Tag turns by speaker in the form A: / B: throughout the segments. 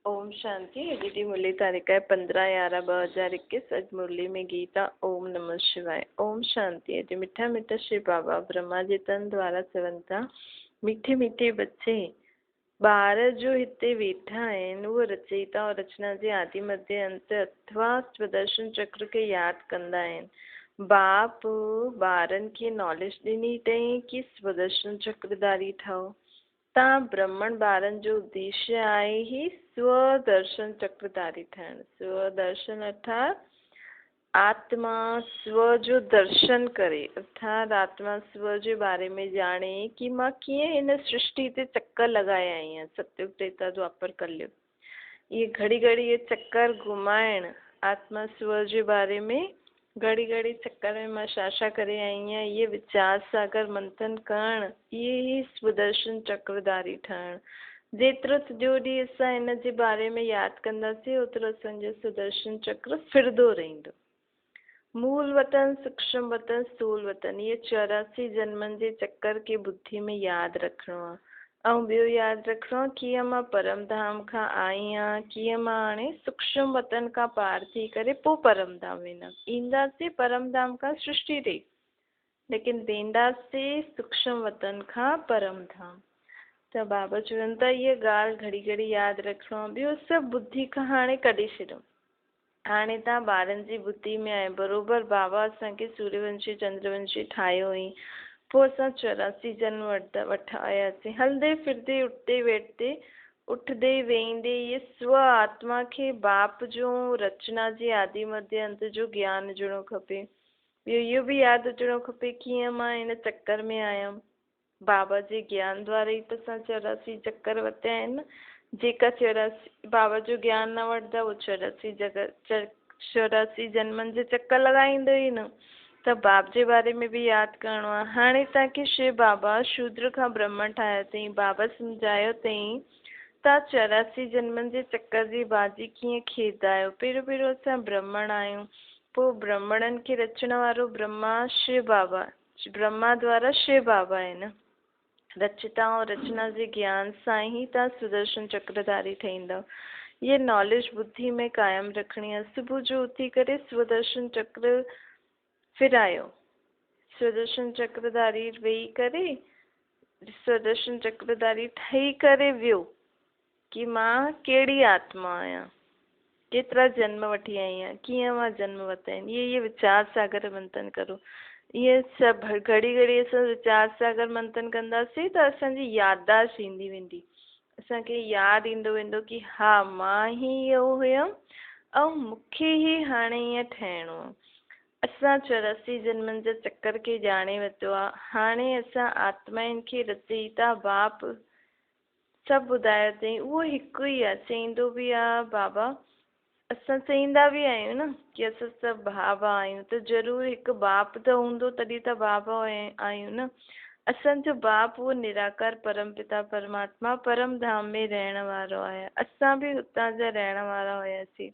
A: ओम शांति। अॼु जी मुरली तारीख़ है 15/11/2021। अॼु मुरली में गीत आहे ओम नमः शिवाय। ओम शांति। अॼु मिठा मिठा श्री बाबा ब्रह्मा जे तन द्वारा चवनि था, मीठे मीठे बच्चे ॿार जो हिते वेठा आहिनि उहे रचयिता और रचना जे आदि मध्य अंत अथवा स्वदर्शन चक्र खे यादि कंदा आहिनि। बाप ॿारनि खे नॉलेज ॾिनी अथई कि स्वदर्शन चक्रधारी ठहो। तव्हां ब्राह्मण ॿारनि जो उद्देश्य आहे ही स्वदर्शन चक्रधारी ठहण। स्वदर्शन अर्थात आत्मा स्व जो दर्शन करे, अर्थात आत्मा स्व जे बारे में ॼाणे कि मां कीअं हिन सृष्टि ते चक्कर लॻाया आहियां। सतयुग त्रेता द्वापर कलयुग, ये घड़ी घड़ी ये चक्कर घुमाइण आत्मा स्व जे बारे में घड़ी घड़ी चक्कर में मां छा करे आई आहियां, ये विचार सागर मंथन करण, ये ही स्वदर्शन चक्रधारी ठहण। जेतिरो सॼो ॾींहुं असां हिन जे बारे में यादि कंदासीं ओतिरो असांजो सुदर्शन चक्र फिरंदो रहंदो। मूल वतन, सूक्ष्म वतन, स्थूल वतन, ये 84 जन्मनि जे चक्कर खे बुद्धि में यादि रखिणो आहे। ऐं ॿियो यादि रखिणो आहे कीअं मां परम धाम खां आई आहियां, कीअं मां हाणे सूक्ष्म वतन खां पार थी करे पोइ परम धाम वेंदमि। ईंदासीं परम धाम खां सृष्टि ते, लेकिन वेंदासीं सूक्ष्म वतन खां परम धाम। त बाबा चवनि था इहा ॻाल्हि घड़ी घड़ी यादि रखिणो आहे। ॿियो सभु बुद्धि खां हाणे कढी छॾियो। हाणे तव्हां ॿारनि जी बुद्धि में आहे। बराबरि बाबा असांखे सूर्यवंशी चंद्रवंशी ठाहियो हुई, पोइ असां 84 जन्म वठा आयासीं। हलंदे फिरदे उठते वेठते उठंदे वेहींदे ये स्व आत्मा खे बाप जो रचना जे आदि मध्य अंत जो ज्ञान हुजणो खपे। ॿियो इहो बि यादि अचणो खपे कीअं मां हिन चक्कर में आयमि। बाबा जे ज्ञान द्वारा ई त असां 84 चक्कर वरिता आहिनि। जेका 84 बाबा जो ज्ञान न वठंदा उहो 84 जन्मनि जे चक्कर लॻाईंदो ई न। त बाप जे बारे में बि यादि करिणो आहे। हाणे तव्हांखे शिव बाबा शूद्र खां ब्राह्मण ठाहियो अथई। बाबा सम्झायो अथई तव्हां 84 जन्मनि जे चक्कर जी बाजी कीअं खेॾंदा आहियो। पहिरियों असां ब्राह्मण आहियूं, पोइ ब्राह्मणनि खे रचण वारो ब्रह्मा शिव बाबा, ब्रह्मा द्वारा शिव बाबा आहिनि। रचता और रचना जे ज्ञान सां ही तव्हां सुदर्शन चक्रधारी ठहींदव। ये नॉलेज बुद्धि में कायम रखणी आहे। सुबुह जो उथी करे स्वदर्शन चक्र फिरायो, स्वदर्शन चक्रधारी वेही करे, स्वदर्शन चक्रधारी ठही करे वियो कि मां कहिड़ी आत्मा आहियां, केतिरा जन्म वठी आई आहियां, कीअं मां जन्म वरिता आहिनि। ये विचार सागर मंथन करो। ये सभु घड़ी घड़ी असां विचार सागर मंथन कंदासीं त असांजी याददाश्त ईंदी वेंदी। असांखे यादि ईंदो वेंदो कि हा मां ई इहो हुयमि ऐं मूंखे ई हाणे ईअं ठहिणो आहे। असां 84 जन्मनि जे चक्कर खे ॼाणे वरितो आहे। हाणे असां आत्माउनि खे रचयिता बाप सभु ॿुधायो अथई, उहो हिकु ई आहे। चईंदो बि आहे बाबा, असां चईंदा बि आहियूं न कि असां सभु भाउ भाउ आहियूं, त ज़रूरु हिकु बाप त हूंदो तॾहिं त भाउ भाउ आहियूं न। असांजो बाप उहो निराकार परम पिता परमात्मा परम धाम में रहण वारो आहे। असां बि हुतां जा रहण वारा हुयासीं,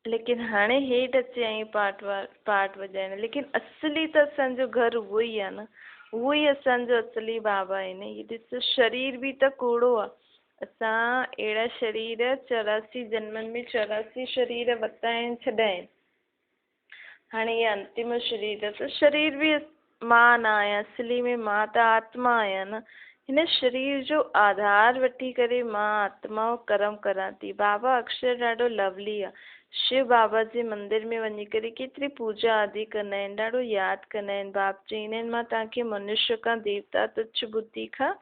A: लेकिन हाणे हेठि अची आहियूं पाठ वॼाइण। लेकिन असली त असांजो घरु उहो ई आहे न, उहो ई असांजो असली बाबा आहिनि। हीअ ॾिसो शरीर बि त कूड़ो आहे। असां अहिड़ा शरीर 84 जन्मनि में 84 शरीर वरिता आहिनि, छॾा आहिनि। हाणे इहे अंतिम शरीर, त शरीर बि मां न आहियां, असली में मां त आत्मा आहियां न। हिन शरीर जो आधार वठी करे मां आत्मा कर्म करां थी। बाबा अक्षर ॾाढो लवली आहे। शिव बाबा जे मंदिर में वञी करे केतिरी पूजा आदि कंदा आहिनि, ॾाढो यादि कंदा आहिनि। बाप चईंदा आहिनि मां तव्हांखे मनुष्य खां देवता तुच्छ बुद्धि खां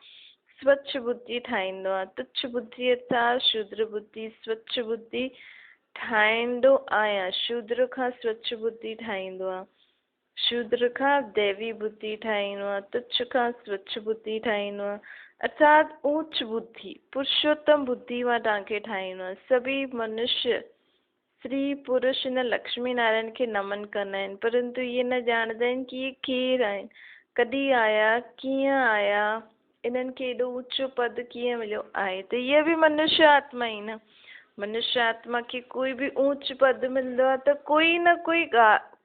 A: स्वच्छ बुद्धि ठाहींदो आहे। तुच्छ बुद्धि अर्थात शूद्र बुद्धि, स्वच्छ बुद्धि ठाहींदो आहियां। शूद्र खां स्वच्छ बुद्धि ठाहींदो आहे, शूद्र खां दैवी बुद्धि ठाहींदो आहे, तुच्छ खां स्वच्छ बुद्धि ठाहींदो आहे, अर्थात ऊच बुद्धि पुरुषोत्तम बुद्धि मां तव्हांखे ठाहींदो आहे। सभी मनुष्य स्त्री पुरुष हिन लक्ष्मी नारायण खे नमन कंदा आहिनि, परंतु इहे न ॼाणंदा आहिनि कि इहे केरु आहिनि, कॾहिं आया, कीअं आया, इन्हनि खे एॾो ऊचो पद कीअं मिलियो आहे। त इहे बि मनुष्य आत्मा ई न। मनुष्य आत्मा खे कोई बि ऊच पद मिलंदो आहे त कोई न कोई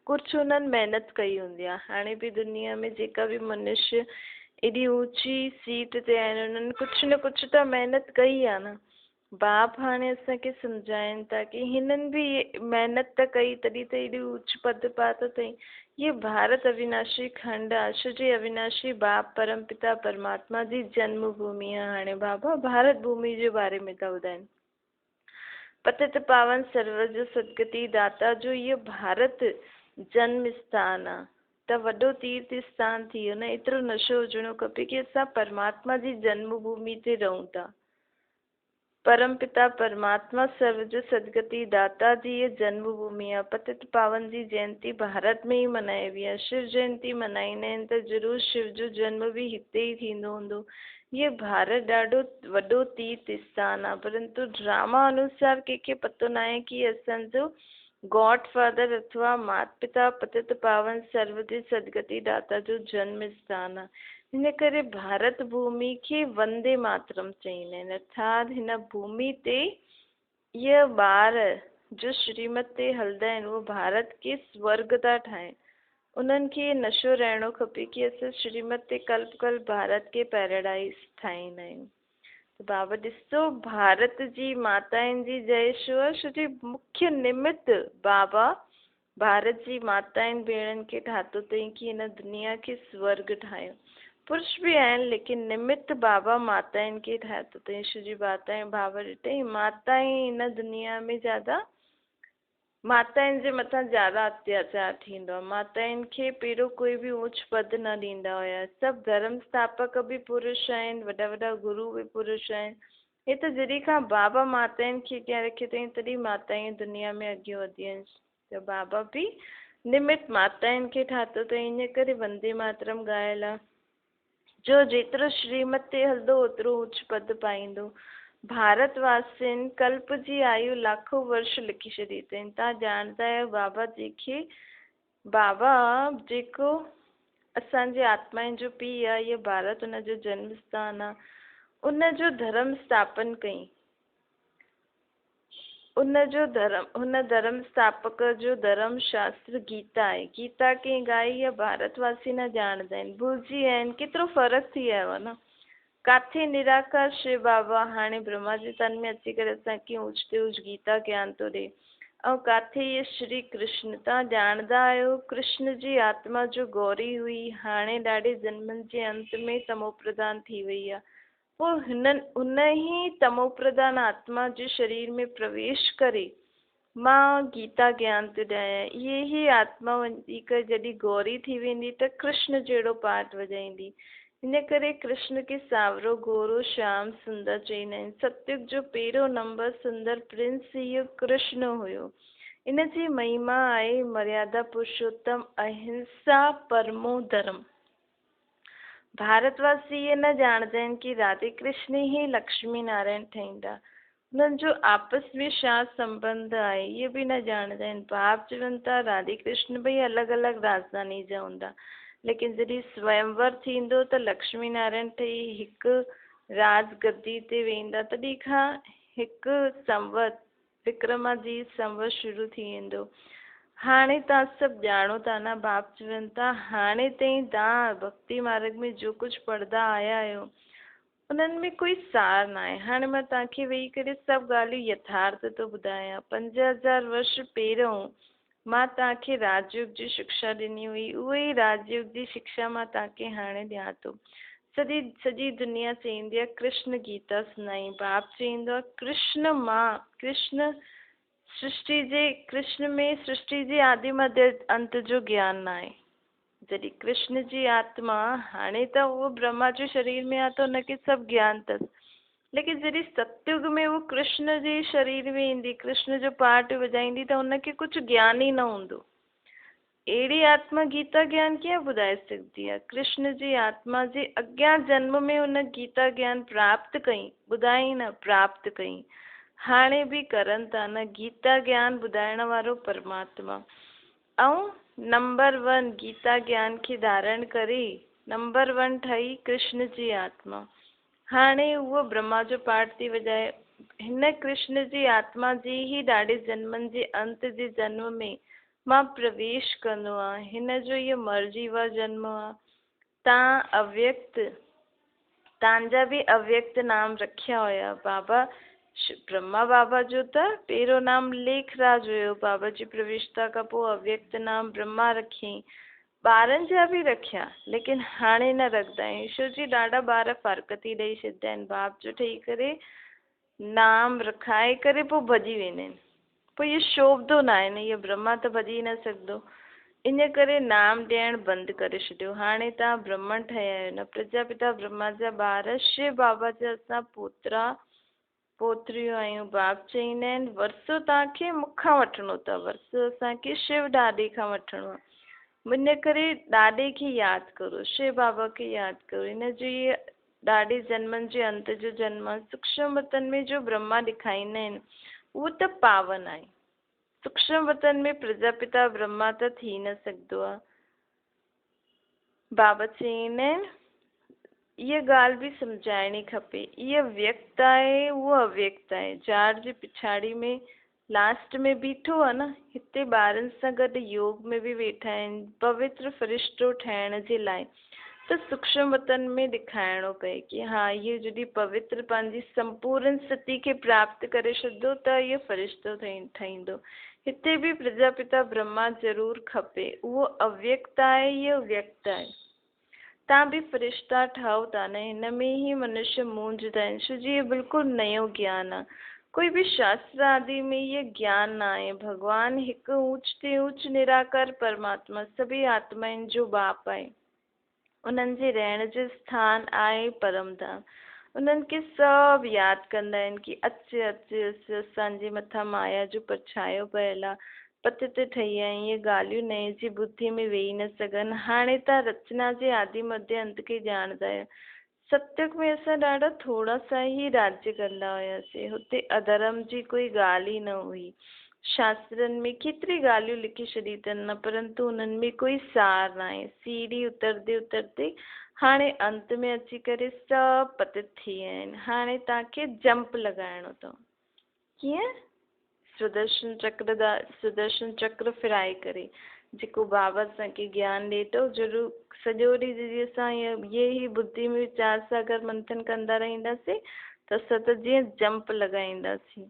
A: कुझु उन्हनि महिनत कई हूंदी आहे। हाणे बि दुनिया में जेका बि मनुष्य एॾी ऊची सीट ते आहिनि, उन्हनि कुझु न कुझु त महिनत कई आहे न। बाप हाणे असांखे सम्झाइनि था कि हिननि भी महिनत त कई तॾहिं त एॾी उच्च पद पातो अथई। ये भारत अविनाशी खंड आहे, जी अविनाशी बाप परम पिता परमात्मा जी जन्म भूमि आहे। हाणे बाबा भारत भूमि जे बारे में था ॿुधाइनि। पतित पावन सर्वज सदगति दाता जो ये भारत जन्म स्थान आहे त वॾो तीर्थ स्थान थी वियो न। एतिरो नशो हुजणो खपे कि असां परमात्मा जी जन्म भूमि ते रहूं था। परम पिता परमात्मा सर्वज सदगति दाता जी ये जन्म भूमि आहे। पतित पावन जी जयंती भारत में ही मनाई हुई आहे। शिव जयंती मनाईंदा आहिनि त ज़रूरु शिव जो जन्म भी हिते ही थींदो हूंदो। ये भारत ॾाढो वॾो तीर्थ स्थान आहे, परंतु ड्रामा अनुसार कंहिंखे पतो न आहे कि असांजो गॉड फादर अथवा माता पिता पतित पावन सर्वज सदगति दाता जो जन्म स्थान आहे। हिन करे भारत भूमि खे वंदे मातरम चईंदा आहिनि। अर्थात हिन भूमि ते इहे ॿार जो श्रीमत ते हलंदा आहिनि उहो भारत खे स्वर्ग था ठाहिनि। उन्हनि खे नशो रहणो खपे कि असां श्रीमत ते कल्प कल्प भारत खे पैराडाइज ठाहींदा आहियूं। बाबा ॾिसो भारत जी माताउनि जी जय छो आहे, छो जो मुख्य निमित्त बाबा भारत जी माताउनि भेणनि खे ठातो अथई कि हिन दुनिया खे स्वर्ग ठाहियो। पुरुष भी आहिनि लेकिन निमित्त बाबा माताउनि खे ठातो अथई। छो जी माताऊं बाबा ॾिठई माताऊं हिन दुनिया में ज़्यादा माताउनि जे मथां ज़्यादा अत्याचार थींदो आहे। माताउनि खे पहिरियों कोई भी ऊच पद न ॾींदा हुया। सभु धर्म स्थापक भी पुरुष आहिनि, वॾा वॾा गुरु भी पुरुष आहिनि। हे त जॾहिं खां बाबा माताउनि खे अॻियां रखियो अथई तॾहिं माताऊं दुनिया में अॻियां वधी आहिनि। त बाबा भी निमित्त माताउनि खे ठातो अथई। इन करे वंदे मातरम ॻायल आहे। जो जेतिरो श्रीमत ते हलंदो ओतिरो उच्च पद पाईंदो। भारतवासियुनि कल्प जी आयु लाखों वर्ष लिखी छॾी अथई। तव्हां ॼाणंदा आहियो बाबा जेको असांजे आत्माउनि जो पीउ आहे, इहो भारत उनजो जन्म स्थान आहे। उनजो धर्म स्थापन कई। हुन धर्म स्थापक जो धर्म शास्त्र गीता आहे। गीता कंहिं ॻाई आहे भारतवासी न ॼाणंदा आहिनि, भुलिजी विया आहिनि। केतिरो फ़र्क़ु थी वियो आहे न। काथे निराकार शिव बाबा हाणे ब्रह्मा जे तन में अची करे असांखे ऊच ते ऊच गीता ज्ञान थो ॾे। ऐं काथे ये श्री कृष्ण तव्हां ॼाणंदा आहियो कृष्ण जी आत्मा जो गौरी हुई, हाणे ॾाढे जन्मनि जे अंत में तमो प्रधान थी वई आहे। पोइ उन ही तमो प्रधान आत्मा जे शरीर में प्रवेश करे मां गीता ज्ञान थी ॾियां। इहे ही आत्मा वञी करे जॾहिं गौरी थी वेंदी त कृष्ण जहिड़ो पाठ वॼाईंदी। इन करे कृष्ण खे सावरो गोरो श्याम सुंदर चईंदा आहिनि। सतयुग जो पहिरियों नंबर सुंदर प्रिंस इहो कृष्ण हुयो। इन जी महिमा आहे मर्यादा पुरुषोत्तम अहिंसा परमो धर्म। भारतवासी ये न ॼाणंदा आहिनि कि राधे कृष्ण ही लक्ष्मी नारायण ठाहींदा। उन्हनि जो आपस में छा संबंध आहे इहे बि न ॼाणंदा आहिनि। बाप चवनि था राधे कृष्ण भई अलॻि अलॻि राजधानी जा हूंदा, लेकिन जॾहिं स्वयंवर थींदो त लक्ष्मी नारायण ठही हिकु राज गद्दी ते वेंदा। तॾहिं खां हिकु संवत विक्रमाजी संवत शुरू थी वेंदो। हाणे तव्हां सभु ॼाणो था न, बाप चवनि था हाणे ताईं तव्हां भक्ति मार्ग में जो कुझु पढ़ंदा आया आहियो उन्हनि में कोई सार न आहे। हाणे मां तव्हांखे वेही करे सभु ॻाल्हियूं यथार्थ थो ॿुधायां। 5000 वर्ष पहिरियों मां तव्हांखे राजयोग जी शिक्षा ॾिनी हुई, उहा ई राजयोग जी शिक्षा मां तव्हांखे हाणे ॾियां थो। सॼी दुनिया चईंदी आहे कृष्ण गीता सुनाई। बाप चईंदो आहे कृष्ण कृष्ण में सृष्टि जे आदि मध्य अंत जो ज्ञान न आहे। जॾहिं कृष्ण जी आत्मा हाणे त उहो ब्रह्मा जो शरीर में आहे त हुनखे सभु ज्ञान अथसि, लेकिन जॾहिं सतयुग में उहो कृष्ण जे शरीर में ईंदी, कृष्ण जो पाठ वॼाईंदी त हुनखे कुझु ज्ञान ई न हूंदो। अहिड़ी आत्मा गीता ज्ञान कीअं ॿुधाए सघंदी आहे? कृष्ण जी आत्मा जे अॻियां जन्म में हुन गीता ज्ञान प्राप्त कई, ॿुधाई न प्राप्त कई। हाणे बि करनि था न। गीता ज्ञान ॿुधाइण वारो परमात्मा ऐं नंबर 1 गीता ज्ञान खे धारण करे नंबर 1 ठही कृष्ण जी आत्मा। हाणे उहो ब्रह्मा जो पाठ थी वॼाए। हिन कृष्ण जी आत्मा जी ही ॾाढे जन्मनि जे अंत जे जन्म में मां प्रवेश कंदो आहे। हिन जो इहो मरजीवा जन्म आहे। तव्हांजा बि अव्यक्त नाम रखिया हुया। बाबा ब्रह्मा बाबा जो था पहिरियों नाम लेखराज हुयो, बाबा जी प्रविष्टा खां पोइ अव्यक्त नाम ब्रह्मा रखियईं, ॿारनि जा बि रखिया, लेकिन हाणे न रखंदा आहियूं छो जी ॾाढा ॿार फ़र्क़ थी ॾेई छॾंदा आहिनि, बाप जो ठही करे नाम रखाए करे पोइ भॼी वेंदा आहिनि, पोइ इहो शोभदो न आहे न, इहो ब्रह्मा त भॼी न सघंदो, इन करे नाम ॾियणु बंदि करे छॾियो। हाणे तव्हां ब्राह्मण ठहिया आहियो न, प्रजापिता ब्रह्मा जा ॿार शिव बाबा जा असां पोतरा पोतरियूं आहियूं। बाप चईंदा आहिनि वरसो तव्हांखे मूंखां वठिणो अथव, वरसो असांखे शिव ॾाॾे खां वठिणो आहे, इन करे ॾाॾे खे यादि करो, शिव बाबा खे यादि करो। इन जी ॾाढे जन्मनि जे अंत जो जन्म सूक्ष्म वतन में जो ब्रह्मा ॾेखारींदा आहिनि उहो त पावन आहे, सूक्ष्म वतन में प्रजापिता ब्रह्मा त थी न सघंदो आहे। बाबा चईंदा आहिनि इहा ॻाल्हि बि सम्झाइणी खपे, इहा व्यक्त आहे उहो अव्यक्त आहे, जार जी पिछाड़ी में लास्ट में बीठो आहे न, हिते ॿारनि सां गॾु योग में बि वेठा आहिनि पवित्र फ़रिश्तो ठहिण जे लाइ, त सूक्ष्म वतन में ॾेखारिणो पए कि हा इहो जॾहिं पवित्र पंहिंजी संपूर्ण स्थिति खे प्राप्त करे छॾंदो त इहो फ़रिश्तो ठहींदो। हिते बि प्रजापिता ब्रह्मा ज़रूरु खपे, उहो अव्यक्त आहे, इहो व्यक्त आहे। तव्हां बि फ़रिश्ता ठहो था न, हिन में ई मनुष्य मूंझदा आहिनि छो जी इहो बिल्कुलु नयो ज्ञान आहे, कोई बि शास्त्र आदि में इहे ज्ञान न आहे। भॻवानु हिकु ऊच ते ऊच निराकार परमात्मा सभी आत्माउनि जो बाप आहे, उन्हनि जे रहण जो स्थान आहे परमधाम, उन्हनि खे सभु यादि कंदा आहिनि कि अच अच अच असांजे मथां माया जो परछायो पयल आहे, पतित ठही आहे, इहे ॻाल्हियूं नए जी बुद्धीअ में वेही न सघनि। हाणे तव्हां रचना जे आदि मध्य अंत खे ॼाणंदा आहियो, सत्युग में असां ॾाढा थोरा सा ई राज्य कंदा हुआसीं, हुते अधर्म जी कोई ॻाल्हि ई न हुई, शास्त्रनि में केतिरी ॻाल्हियूं लिखी छॾी अथनि न, परंतु उन्हनि में कोई सार न आहे। सीढ़ी उतरदे उतरदे हाणे अंत में अची करे सभु पतित थी विया आहिनि। हाणे तव्हांखे जंप लॻाइणो अथव, कीअं सुदर्शन चक्र फिराए करे, जेको बाबा असांखे ज्ञान ॾिए थो, ज़रूरु सॼो ॾींहुं जॾहिं असां इहे ई बुद्धि में वीचार सां अगरि मंथन कंदा रहंदासीं त असां त जीअं जंप लॻाईंदासीं।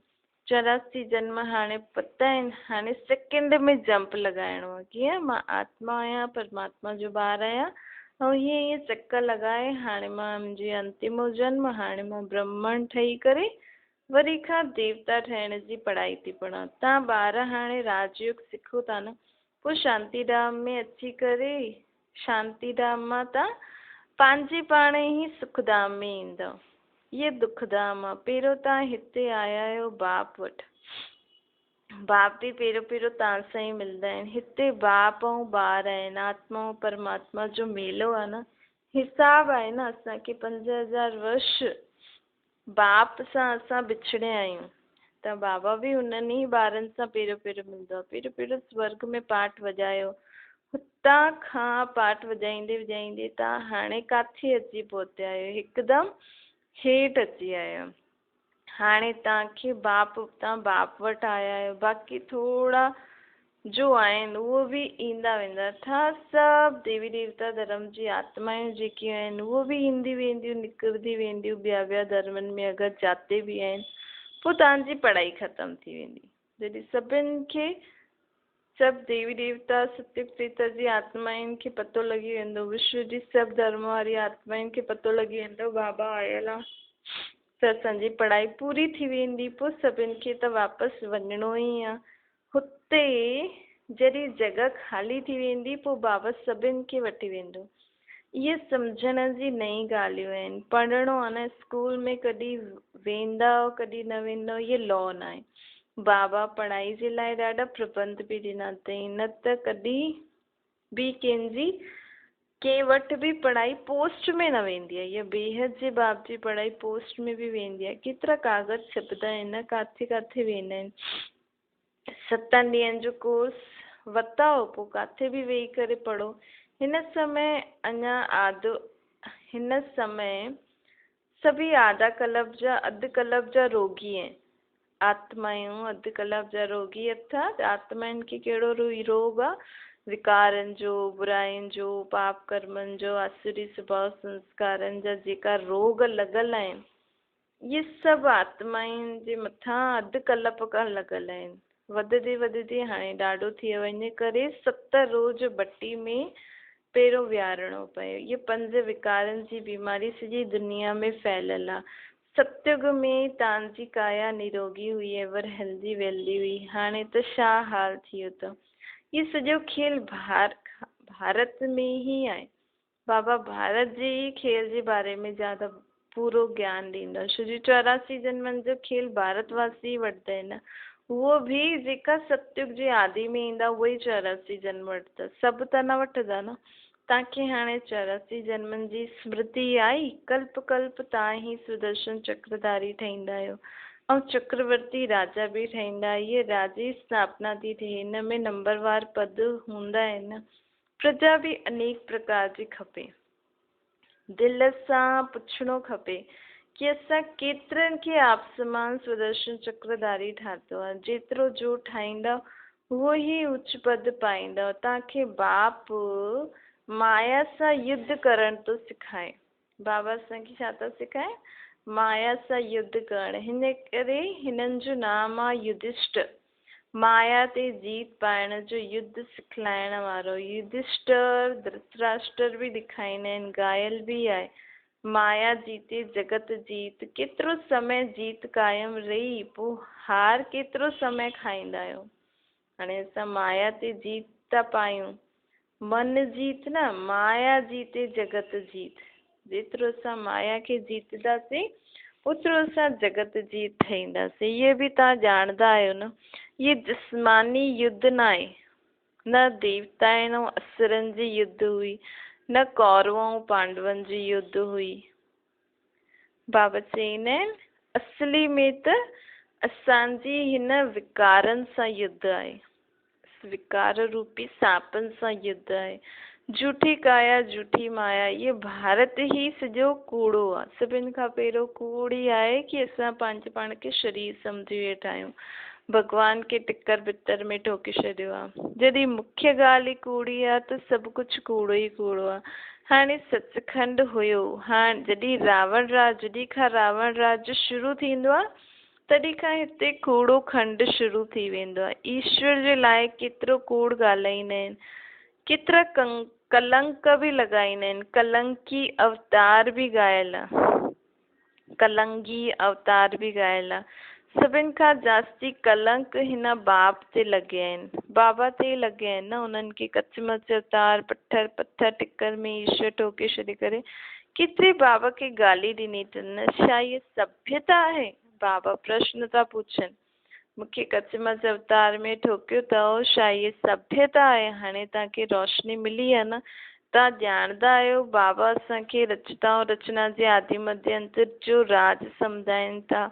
A: 84 जन्म हाणे पता आहिनि, हाणे सेकेंड में जंप लॻाइणो आहे, कीअं मां आत्मा आहियां, परमात्मा जो ॿार आहियां, ऐं हीअं चकर लॻाए हाणे मां मुंहिंजी अंतिमो जन्म, हाणे मां ब्राह्मण ठही करे वरी खां देवता ठहिण जी पढ़ाई थी पढ़ां। तव्हां ॿार हाणे राजयोग सिखो था न, पोइ शांतीधाम में अची करे शांतीधाम मां तव्हां पंहिंजे पाण ई सुखधाम में ईंदव, इहे दुखधाम आहे। पहिरियों तव्हां हिते आया आहियो बाप वटि, बाप बि पहिरियों पहिरियों तव्हां सां ई मिलंदा आहिनि, हिते बाप ऐं ॿार आहिनि, आत्मा ऐं परमात्मा जो मेलो आहे न, हिसाबु आहे न, असांखे 5000 वर्ष बाप सां असां बिछड़िया आहियूं, त बाबा बि उन्हनि ई ॿारनि सां पहिरियों पहिरियों मिलंदो आहे। पहिरियों पहिरियों स्वर्ग में पाठ वॼायो, हुतां खां पाठ वॼाईंदे वॼाईंदे तव्हां हाणे किथे अची पहुता आहियो, हिकदमि हेठि अची विया आहियो। हाणे तव्हांखे तव्हां बाप वटि आया आहियो, बाक़ी थोरा जो आहिनि उहो बि ईंदा वेंदा था, सभु देवी देवता धर्म जी आत्माऊं जेकियूं आहिनि उहो बि ईंदी वेंदियूं निकिरंदी वेंदियूं, ॿिया ॿिया धर्मनि में अगरि जाते बि आहिनि, पोइ तव्हांजी पढ़ाई ख़तमु थी वेंदी। जॾहिं सभिनि खे सभु देवी देवता सत्य त्रेता जी आत्माउनि खे पतो लॻी वेंदो, विश्व जी सभु धर्म वारी आत्माउनि खे पतो लॻी वेंदो बाबा आयल आहे, त असांजी पढ़ाई पूरी थी वेंदी, पोइ सभिनि खे त वापसि वञिणो ई आहे। हुते जॾहिं जॻह ख़ाली थी वेंदी पोइ बाबा सभिनि खे वठी वेंदो। इहे सम्झण जी नई ॻाल्हियूं आहिनि, पढ़णो आहे न, स्कूल में कॾहिं वेंदा कॾहिं न वेंदा इहे लॉ न आहे। बाबा पढ़ाई जे लाइ ॾाढा प्रबंध बि ॾिना अथई, न त कॾहिं बि कंहिंजी कंहिं वटि बि पढ़ाई पोस्ट में न वेंदी आहे, इहा बेहद जे बाप जी पढ़ाई पोस्ट में बि वेंदी आहे, केतिरा कागज़ छपंदा आहिनि, किथे किथे वेंदा आहिनि। 7 ॾींहंनि जो कोर्स वरिताओ, पोइ किथे बि वेही करे पढ़ो। हिन समय सभी आधा कल्प जा अधु कल्प जा रोगी आहिनि, आत्माऊं अधु कल्प जा रोगी अर्थात आत्माउनि खे कहिड़ो रोग आहे, विकारनि जो, बुराइनि जो, पाप कर्मनि जो, आसुरी स्वभाव संस्कारनि जा जेका रोग लॻल आहिनि ये सभु आत्माउनि जे मथां अधु कलप खां लॻल आहिनि। वधंदे वधंदे हाणे ॾाढो थी वञे करे 7 रोज़ बट्टी में पहिरियों विहारणो पियो। ये 5 विकारनि जी बीमारी सॼी दुनिया में फैलियल आहे। सतयुग में तव्हांजी काया निरोगी हुई, एवर हेल्दी वेल्दी हुई, हाणे त छा हाल थी वियो अथव। ये सॼो खेल भारत में ही आहे। बाबा भारत जे ही खेल जे बारे में ज़्यादा पूरो ज्ञान ॾींदा। छो जो 84 जन्मनि जो खेल भारतवासी वठंदा आहिनि। उहो बि जेका सतयुग जे आदि में ईंदा उहो ई 84 जन्म वठंदा, सभु त न वठंदा न। तव्हांखे हाणे 84 जन्मनि जी स्मृति आई, कल्प कल्प तव्हां ही सुदर्शन चक्रधारी ठहींदा आहियो ऐं चक्रवर्ती राजा बि ठहींदा। इहे राजे स्थापना थी थिए, हिन में नंबरवार पद हूंदा आहिनि। प्रजा भी अनेक प्रकार जी खपे। दिल सां पुछणो खपे कि असां केतिरनि खे आप समान सुदर्शन चक्रधारी ठातो आहे। जेतिरो जो ठाहींदा उहो ही उच्च पद पाईंदा। तव्हांखे बाप माया सां युद्ध करण तो सिखाए। बाबा असांखे छा था सिखाए? माया सां युद्ध करण। हिन करे हिननि जो नाम आहे युधिष्ठिर। माया ते जीत पाइण जो युद्ध सिखलाइण वारो। युधिष्ठिर धृतराष्ट्र भी ॾेखारींदा आहिनि, घायल भी आहे। माया जीते जगत जीत। केतिरो समय जीत कायम रही पोइ हार केतिरो समय खाईंदा आहियो। हाणे असां माया ते जीत था पायूं। मन जीत न, माया जीते जगत जीत। जेतिरो असां माया खे जीतदासीं ओतिरो असां जगत जीत ठहींदासीं। इहे बि तव्हां ॼाणंदा आहियो न। ये जिस्मानी युद्ध न आहे, न देवताउनि ऐं असुरनि जी युद्ध हुई, न कौरव ऐं पांडवनि जी युद्ध हुई। बाबा चईंदा आहिनि असली में त असांजी हिन विकारनि सां युद्ध आहे। विकार रूपी सांपनि सां युद्ध आहे। झूठी काया झूठी माया, ये भारत ही सॼो कूड़ो आहे। सभिनि खां पहिरियों कूड़ ई आहे कि असां पंहिंजे पाण खे शरीर सम्झी वेठा आहियूं। भॻवान खे टिकर बितर में ठोके छॾियो आहे। जॾहिं मुख्य ॻाल्हि ई कूड़ी आहे त सभु कुझु कूड़ो ई कूड़ो आहे। हाणे सचखंड हुयो, हाणे जॾहिं खां रावण राज शुरू थींदो आहे तॾहिं खां हिते कूड़ो खंड शुरू थी वेंदो आहे। ईश्वर जे लाइ केतिरो कूड़ ॻाल्हाईंदा आहिनि, केतिरा कलंक बि लॻाईंदा आहिनि। कलंकी अवतार बि ॻायल आहे, कलंगी अवतार बि ॻायल आहे। सभिनि खां जास्ती कलंक हिन बाप ते लॻिया आहिनि, बाबा ते लॻिया आहिनि न। उन्हनि खे कचमच अवतार, पत्थर टिकर में ईश्वर ठोके छॾे करे केतिरी बाबा खे गाली ॾिनी अथनि। छा इहे सभ्यता आहे? बाबा प्रश्न था पुछनि। मूंखे कचमच अवतार में ठोकियो अथव, छा इहे सभ्यता आहे? हाणे तव्हांखे रोशनी मिली आहे न। तव्हां ॼाणंदा आहियो बाबा असांखे रचता ऐं रचना जे आदि मध्य अंत जो राज सम्झाइनि था,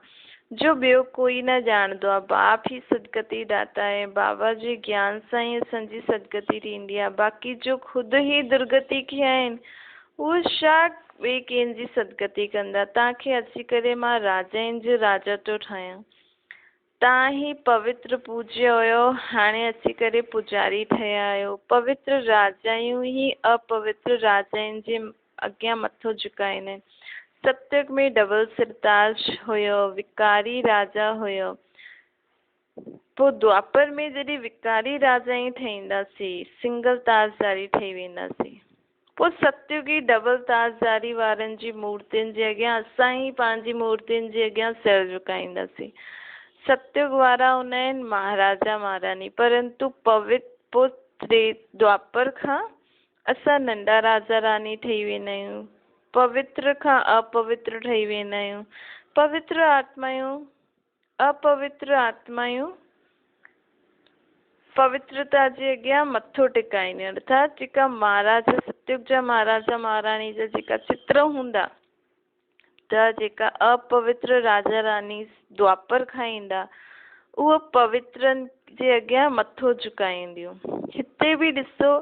A: जो ॿियो कोई न ॼाणंदो आहे। बाप ही सदगति दाता आहे। बाबा जे ज्ञान सां ई असांजी सदगति थींदी आहे। बाक़ी जो ख़ुदि ई दुर्गति खे आहिनि उहे छा ॿिए कंहिंजी सदगति कंदा। तव्हांखे अची करे मां राजाउनि जो राजा थो ठाहियां। तव्हां ही पवित्र पूज्य हुयो, हाणे अची करे पुजारी ठहिया आहियो। पवित्र राजायूं ही अपवित्र राजाउनि जे अॻियां मथो झुकाईंदा आहिनि। सतयुग में डबल सिरताज हुयो, विकारी राजा हुयो। पोइ द्वापर में जॾहिं विकारी राजा ई ठहींदासीं, सिंगल ताजदारी ठही वेंदासीं। पोइ सतयुगी डबल ताजदारी वारनि जी मूर्तियुनि जे अॻियां असां ई पंहिंजी मूर्तियुनि जे अॻियां सिर झुकाईंदासीं। सतयुग वारा हूंदा आहिनि महाराजा महारानी, परंतु द्वापर खां असां नंढा राजा रानी ठही वेंदा आहियूं। पवित्र खां अपवित्र ठही वेंदा आहियूं। पवित्र आत्मायूं अपवित्र आत्मायूं पवित्रता जे अॻियां मथो टिकाईंदियूं। अर्थात जेका महाराजा सतयुग जा महाराजा महारानी जा जेका चित्र हूंदा, त जेका अपवित्र राजा रानी द्वापर खां ईंदा उहो पवित्रनि जे अॻियां मथो झुकाईंदियूं। हिते बि ॾिसो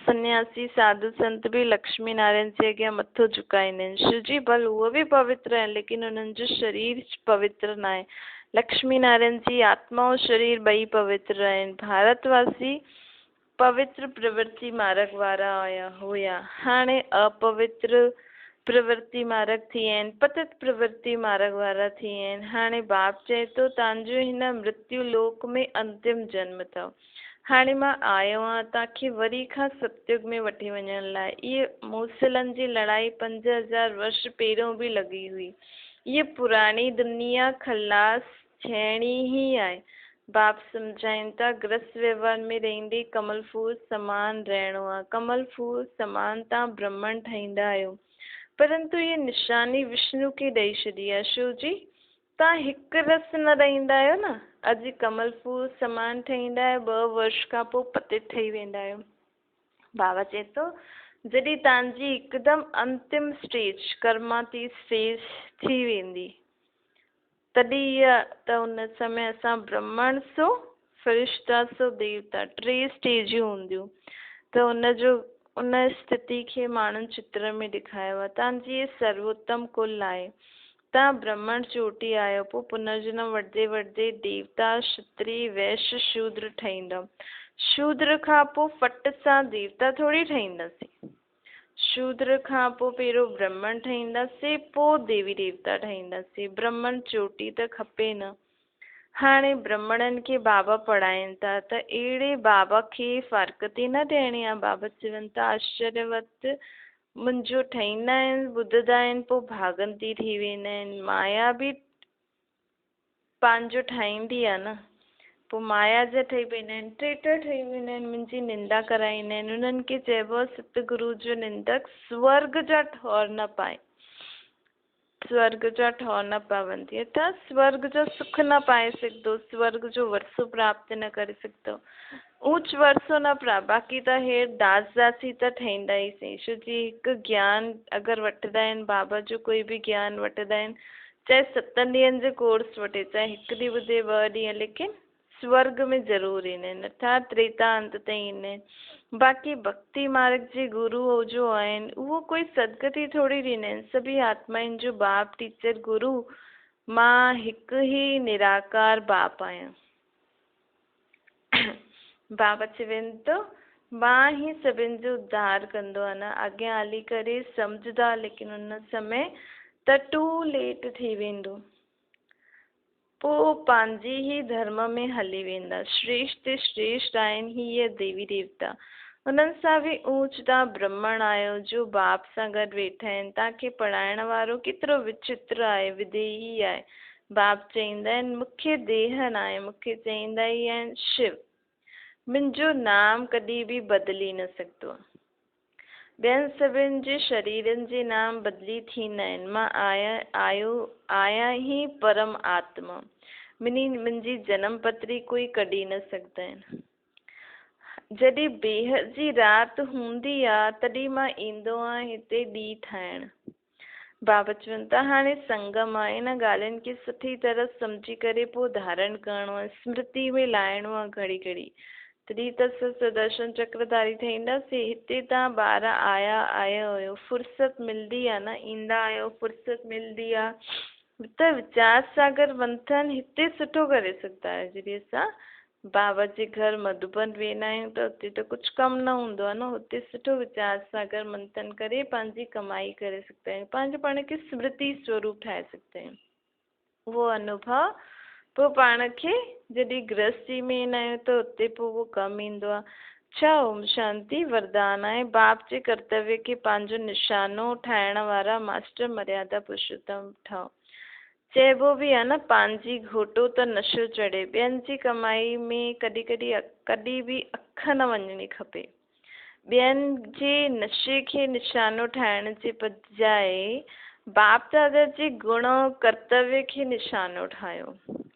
A: सन्यासी साधु संत भी लक्ष्मी नारायण जे अॻियां मथो झुकाईंदा आहिनि। शुजी भल उहो भी पवित्र आहिनि, लेकिन उन्हनि जो शरीर पवित्र न आहे। लक्ष्मी नारायण जी आत्मा और शरीर ॿई पवित्र आहिनि। भारतवासी पवित्र प्रवृत्ति मार्ग वारा हुया। हाणे अपवित्र प्रवृत्ति मार्ग थी आहिनि, पतित प्रवृत्ति मार्ग वारा थी विया आहिनि। हाणे बाप चए थो तव्हांजो हिन मृत्यु लोक में अंतिम जन्म अथव। हाणे मां आयो आहियां तव्हांखे वरी खां सतयुग में वठी वञण लाइ। इहे मूसलनि जी लड़ाई 5000 वर्ष पहिरियों बि लॻी हुई। ये पुरानी दुनिया खलास थियणी ही आहे। बाप सम्झाइनि था गृहस्थ व्यवहार में रहंदे कमल फूल समान रहणो आहे। कमल फूल समान तव्हां ब्रह्मण ठाहींदा आहियो, परंतु ये निशानी विष्णु खे ॾेई छॾी आहे। छो जी तव्हां हिकु रस न रहंदा आहियो न। अॼु कमल फूल समान ठहींदा आहियो, 2 वर्ष खां पोइ पतित ठही वेंदा आहियो। बाबा चए थो जॾहिं तव्हांजी हिकदमि अंतिम स्टेज कर्माती स्टेज थी वेंदी तॾहिं इहा त उन समय असां ब्रह्मण सो फ़रिश्ता सो देवता 3 स्टेजियूं हूंदियूं। त उन स्थिति खे माण्हुनि चित्र में ॾेखारियो आहे। तव्हांजी इहे सर्वोत्तम कुल आहे, तव्हां ब्रह्मण चोटी आहियो। पोइ पुनर्जन्म वठंदे वठंदे देवता क्षत्रिय वैश्य शूद्र ठहींदव। शूद्र खां पोइ फट सां देवता थोरी ठहींदासीं। शूद्र खां पोइ पहिरियों ब्रह्मण ठहींदासीं, पोइ देवी देवता ठहींदासीं। ब्रह्मण चोटी त खपे न। हाणे ब्रह्मणनि खे बाबा पढ़ाइनि था त अहिड़े बाबा खे फारकती न ॾियणी आहे। बाबा चवनि था आश्चर्यवत मुंहिंजो ठहींदा आहिनि, ॿुधंदा आहिनि, पोइ भागंती थी वेंदा आहिनि। माया बि पंहिंजो ठाहींदी आहे न, पोइ माया जा ठही वेंदा आहिनि, ट्रेटर ठही वेंदा आहिनि, मुंहिंजी निंदा कराईंदा आहिनि। उन्हनि खे चइबो आहे सतगुरु जो निंदक स्वर्ग जा ठौर न पाए। स्वर्ग जा ठौर न पावंदी है त स्वर्ग जो सुख न पाए सघंदो, स्वर्ग जो वरसो प्राप्त न करे सघंदो। ऊंच वरसो न प्राप्त, बाक़ी त हे दास दासी त ठहींदा ई सही। छो जी हिकु ज्ञान अगरि वठंदा आहिनि, बाबा जो कोई बि ज्ञान वठंदा आहिनि, चाहे 7 ॾींहंनि जो कोर्स वठे, चाहे हिकु ॾींहुं ॿुधे 2 ॾींहं, लेकिन स्वर्ग में ज़रूर ईंदा आहिनि, नथा त्रेता अंत ताईं ईंदा आहिनि। बाक़ी भक्ति मार्ग जे गुरु जो आहिनि उहो कोई सदगति थोरी ॾींदा आहिनि। सभी आत्माउनि जो बाप टीचर गुरु मां हिकु ई निराकार बाप आहियां। बाबा चवनि थो मां ही सभिनि जो उद्धार कंदो आहे न। अॻियां हली करे सम्झदा, लेकिन उन समय त टू लेट थी वेंदो। पोइ पंहिंजे ई धर्म में हली वेंदा। श्रेष्ठ श्रेष्ठ आहिनि ही ये देवी देवता। उन्हनि सां बि ऊंच तव्हां ब्रह्मण आहियो जो बाप सां गॾु वेठा आहिनि। तव्हांखे पढ़ाइण वारो केतिरो विचित्र आहे, विदेही आहे। बाप चईंदा आहिनि मूंखे देह न आहे, मूंखे चईंदा ई आहिनि शिव। मुंहिंजो नाम कॾहिं बि बदिली न सघंदो आहे। ॿियनि सभिनि जे शरीरनि जे नाम बदिली थींदा आहिनि। मां आया ही परम आत्मा। मुंहिंजी जनम पत्री कोई कढी न सघंदा आहिनि। जॾहिं बेह जी राति हूंदी आहे तॾहिं मां ईंदो आहियां हिते ॾींहुं ठाहिण। बाबा चवनि था हाणे संगम आहे, इन ॻाल्हियुनि खे सुठी तरह सम्झी करे पोइ धारण करिणो आहे, स्मृति में लाइणो आहे घड़ी घड़ी। तॾहिं त सुदर्शन चक्रधारी ठहींदासीं। हिते तव्हां ॿार आया हुयो, फुर्सत मिलंदी आहे न, ईंदा आहियो, फुर्सत मिलंदी आहे त विचार सागर मंथन हिते सुठो करे सघंदा आहियो। जॾहिं असां बाबा जे घर मधुबन वेंदा आहियूं त हुते त कुझु कमु न हूंदो आहे न, हुते सुठो विचार सागर मंथन करे पंहिंजी कमाई करे सघंदा आहियूं, पंहिंजे पाण खे स्मृति स्वरूप ठाहे सघंदा आहियूं। उहो अनुभव पोइ पाण खे जॾहिं गृहस्थी में ईंदा आहियूं त उते पोइ उहो कमु ईंदो आहे। छा ओम शांति वरदान आहे। बाप जे कर्तव्य खे पंहिंजो निशानो ठाहिण वारा मास्टर मर्यादा पुरुषोत्तम ठहो। चइबो बि आहे न पंहिंजी घोटो त नशो चढ़े। ॿियनि जी कमाई में कॾहिं बि अख न वञणी खपे। ॿियनि जे नशे खे निशानो ठाहिण जे बजाए बाप दादा जे गुण कर्तव्य खे निशानो ठाहियो।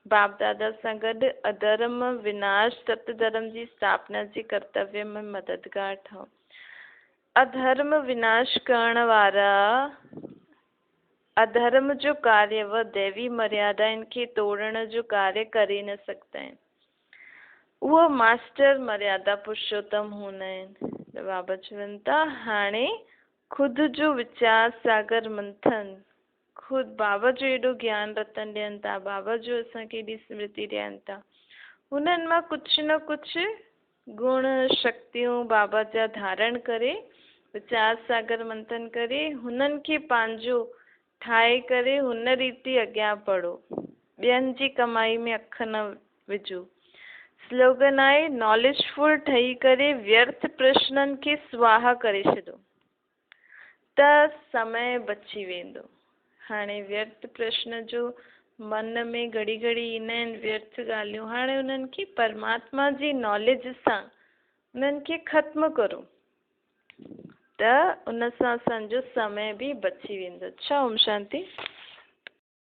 A: बाप दादा सां गॾु अधर्म विनाश सतधर्म जी स्थापना जे कर्तव्य में मददगार ठहो। अधर्म विनाश करण वारा अधर्म जो कार्य व दैवी मर्यादाउनि खे तोड़ण जो कार्य करे न सघंदा आहिनि। उहो मास्टर मर्यादा पुरुषोत्तम हूंदा आहिनि। त बाबा चवनि था हाणे ख़ुदि जो विचार सागर मंथन, ख़ुदि बाबा जो एॾो ज्ञान रतन ॾियनि था, बाबा जो असांखे एॾी स्मृति ॾियनि था। उन्हनि मां कुझु न कुझु गुण शक्तियूं बाबा जा धारण करे वीचार सागर मंथन करे हुननि खे पंहिंजो ठाहे करे हुन रीति अॻियां पढ़ो। ॿियनि जी कमाई में अख न विझो। स्लोगन आहे नॉलेजफुल ठही करे व्यर्थ प्रश्ननि खे स्वाहा करे छॾो त समय बची वेंदो। हाणे व्यर्थ प्रश्न जो मन में घड़ी घड़ी ईंदा आहिनि व्यर्थ ॻाल्हियूं, हाणे उन्हनि खे परमात्मा जी नॉलेज सां उन्हनि खे ख़त्म करो त उन सां असांजो समय बि बची वेंदो। अच्छा, ओम शांति।